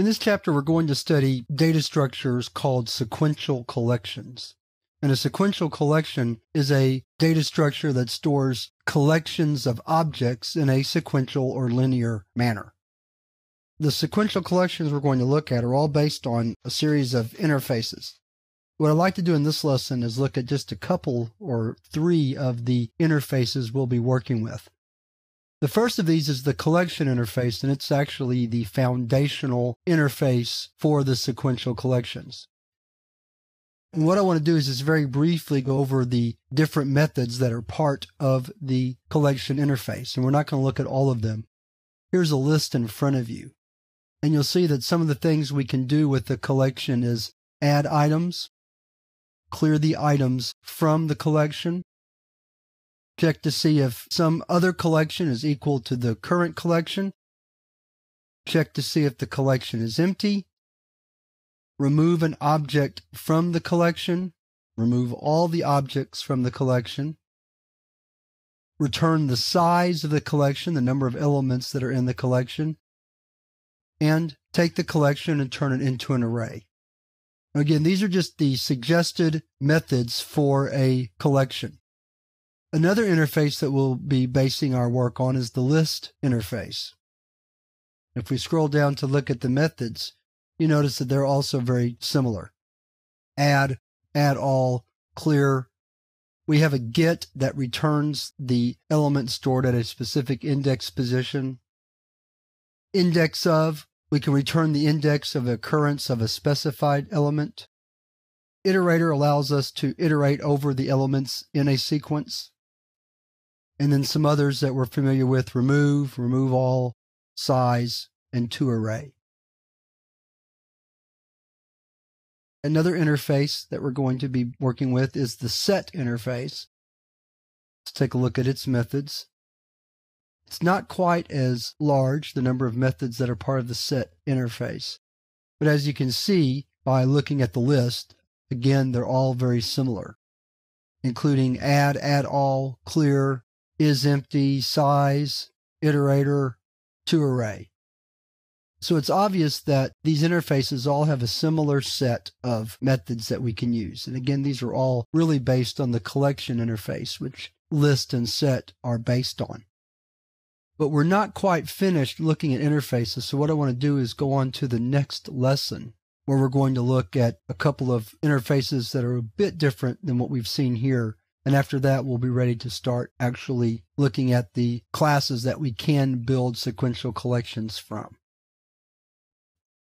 In this chapter, we're going to study data structures called sequential collections. And a sequential collection is a data structure that stores collections of objects in a sequential or linear manner. The sequential collections we're going to look at are all based on a series of interfaces. What I'd like to do in this lesson is look at just a couple or three of the interfaces we'll be working with. The first of these is the collection interface, and it's actually the foundational interface for the sequential collections. And what I want to do is just very briefly go over the different methods that are part of the collection interface, and we're not going to look at all of them. Here's a list in front of you, and you'll see that some of the things we can do with the collection is add items, clear the items from the collection, check to see if some other collection is equal to the current collection, check to see if the collection is empty, remove an object from the collection, remove all the objects from the collection, return the size of the collection, the number of elements that are in the collection, and take the collection and turn it into an array. Again, these are just the suggested methods for a collection. Another interface that we'll be basing our work on is the list interface. If we scroll down to look at the methods, you notice that they're also very similar. Add all, clear. We have a get that returns the element stored at a specific index position. Index of, we can return the index of occurrence of a specified element. Iterator allows us to iterate over the elements in a sequence. And then some others that we're familiar with, remove all, size, and toArray. Another interface that we're going to be working with is the set interface. Let's take a look at its methods. It's not quite as large, the number of methods that are part of the set interface. But as you can see by looking at the list, again, they're all very similar, including add all, clear, is empty, size, iterator, toArray. So it's obvious that these interfaces all have a similar set of methods that we can use. And again, these are all really based on the collection interface, which list and set are based on. But we're not quite finished looking at interfaces, so what I want to do is go on to the next lesson, where we're going to look at a couple of interfaces that are a bit different than what we've seen here. And after that, we'll be ready to start actually looking at the classes that we can build sequential collections from.